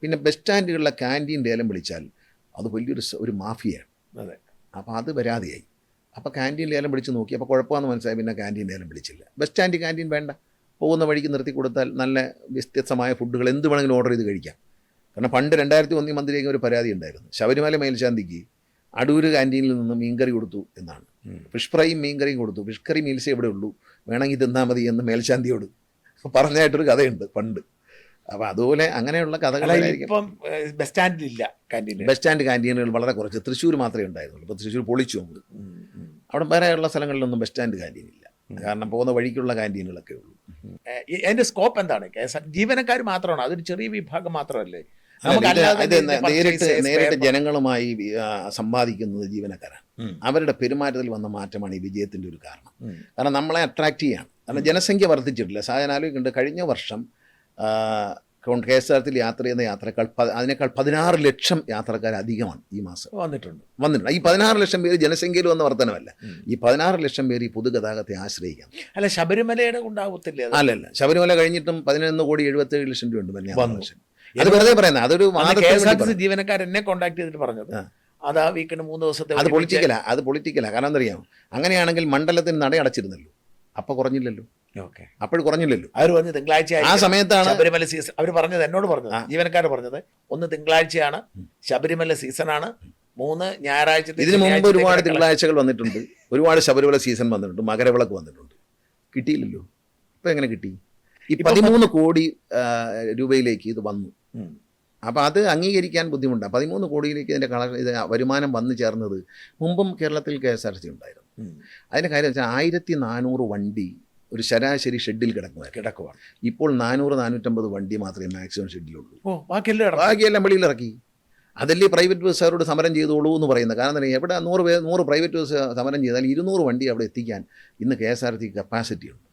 പിന്നെ bus സ്റ്റാൻഡുകളിലെ canteen ലേലം വിളിച്ചാൽ അത് ഒരു മാഫിയയാണ്. അതെ. അപ്പോൾ അത് വരാതെയായി. അപ്പോൾ ക്യാൻറ്റീൻ ലേലം വിളിച്ച് നോക്കി, അപ്പോൾ കുഴപ്പമെന്ന് മനസ്സിലായി. പിന്നെ ക്യാൻറ്റീൻ ലേലം വിളിച്ചില്ല. ബസ് സ്റ്റാൻഡ് ക്യാൻറ്റീൻ വേണ്ട, പോകുന്ന വഴിക്ക് നിർത്തി കൊടുത്താൽ നല്ല വ്യത്യസ്തമായ ഫുഡുകൾ എന്ത് വേണമെങ്കിലും ഓർഡർ ചെയ്ത് കഴിക്കാം. കാരണം പണ്ട് 2001 മന്ത്രിക്ക് ഒരു പരാതി ഉണ്ടായിരുന്നു. ശബരിമല മേൽശാന്തിക്ക് അടൂർ ക്യാൻറ്റീനിൽ നിന്ന് മീൻകറി കൊടുത്തു എന്നാണ്. ഫിഷ് ഫ്രൈയും മീൻകറിയും കൊടുത്തു. ഫിഷ് കറി മീൽസേ എവിടെ ഉള്ളൂ, വേണമെങ്കിൽ തിന്നാൽ മതി എന്ന് മേൽശാന്തിയോട് പറഞ്ഞായിട്ടൊരു കഥയുണ്ട് പണ്ട്. അപ്പോൾ അതുപോലെ അങ്ങനെയുള്ള കഥകളായിരിക്കും. ഇപ്പം ബസ് സ്റ്റാൻഡിലില്ല ക്യാൻറ്റീൻ. ബസ് സ്റ്റാൻഡ് ക്യാൻറ്റീനുകൾ വളരെ കുറച്ച്. തൃശ്ശൂർ മാത്രമേ ഉണ്ടായിരുന്നുള്ളൂ. ഇപ്പോൾ തൃശ്ശൂർ പൊളിച്ചു നമ്മൾ. അവിടെ വേറെയുള്ള സ്ഥലങ്ങളിലൊന്നും ബസ് സ്റ്റാൻഡ് ക്യാൻറ്റീൻ ഇല്ല. കാരണം പോകുന്ന വഴിക്കുള്ള ക്യാൻറ്റീനുകളൊക്കെ ഉള്ളൂ. അതിൻ്റെ സ്കോപ്പ് എന്താണ്? ജീവനക്കാർ മാത്രമാണ്, അതൊരു ചെറിയ വിഭാഗം മാത്രമല്ലേ? നേരിട്ട് ജനങ്ങളുമായി സമ്പാദിക്കുന്നത് ജീവനക്കാരാണ്. അവരുടെ പെരുമാറ്റത്തിൽ വന്ന മാറ്റമാണ് ഈ വിജയത്തിൻ്റെ ഒരു കാരണം. കാരണം നമ്മളെ അട്രാക്റ്റ് ചെയ്യാണ്. കാരണം ജനസംഖ്യ വർദ്ധിച്ചിട്ടില്ല. സാധാരണ കഴിഞ്ഞ വർഷം KSRTC യാത്ര ചെയ്യുന്ന യാത്രക്കാൾ അതിനേക്കാൾ 16 ലക്ഷം യാത്രക്കാർ അധികമാണ് ഈ മാസം വന്നിട്ടുണ്ട്. ഈ 16 ലക്ഷം പേര് ജനസംഖ്യയിൽ വന്ന വർധനമല്ല. ഈ 16 ലക്ഷം പേര് ഈ പൊതുഗതാഗതത്തെ ആശ്രയിക്കാം. അല്ല, ശബരിമലയുടെ ഉണ്ടാവത്തില്ല. അല്ലല്ല, ശബരിമല കഴിഞ്ഞിട്ടും 11,77,00,000 രൂപ. അത് വെറുതെ പറയുന്നത്. അതൊരു KSRTC ജീവനക്കാർ എന്നെ കോൺടാക്ട് ചെയ്തിട്ട് പറഞ്ഞത് അതാ വീക്കിന് 3 ദിവസത്തെ. അത് പൊളിറ്റിക്കലാ. കാരണം എന്തറിയാമോ, അങ്ങനെയാണെങ്കിൽ മണ്ഡലത്തിന് നട അടച്ചിരുന്നല്ലോ, അപ്പോൾ കുറഞ്ഞില്ലല്ലോ. അപ്പോൾ കുറഞ്ഞില്ലല്ലോ. അവർ പറഞ്ഞത് തിങ്കളാഴ്ച ആ സമയത്താണ് ശബരിമല സീസൺ. അവർ പറഞ്ഞത് എന്നോട് പറഞ്ഞത്, ജീവനക്കാർ പറഞ്ഞത്, 1 തിങ്കളാഴ്ചയാണ് ശബരിമല സീസണാണ്, 3 ഞായറാഴ്ച. ഇതിനു മുമ്പ് ഒരുപാട് തിങ്കളാഴ്ചകൾ വന്നിട്ടുണ്ട്, ഒരുപാട് ശബരിമല സീസൺ വന്നിട്ടുണ്ട്, മകരവിളക്ക് വന്നിട്ടുണ്ട്. കിട്ടിയില്ലല്ലോ. ഇപ്പം എങ്ങനെ കിട്ടി? ഈ 13 കോടി രൂപയിലേക്ക് ഇത് വന്നു. അപ്പോൾ അത് അംഗീകരിക്കാൻ ബുദ്ധിമുട്ടാണ്. 13 കോടിയിലേക്ക് ഇതിൻ്റെ വരുമാനം വന്നു ചേർന്നത് മുമ്പും കേരളത്തിൽ KSRTC ഉണ്ടായിരുന്നു. അതിൻ്റെ കാര്യം വെച്ചാൽ 1400 വണ്ടി ഒരു ശരാശരി ഷെഡിൽ കിടക്കുവാണ്. ഇപ്പോൾ 400-450 വണ്ടി മാത്രമേ മാക്സിമം ഷെഡിലുള്ളൂ. ബാക്കിയെല്ലാം വെളിയിലിറക്കി. അതല്ലേ പ്രൈവറ്റ് ബസ്സുകാരോട് സമരം ചെയ്തോളൂ എന്ന് പറയുന്നത്. കാരണം എന്താ, എവിടെ 100 പ്രൈവറ്റ് ബസ് സമരം ചെയ്താൽ 200 വണ്ടി അവിടെ എത്തിക്കാൻ ഇന്ന് KSRTC കപ്പാസിറ്റി ഉണ്ട്.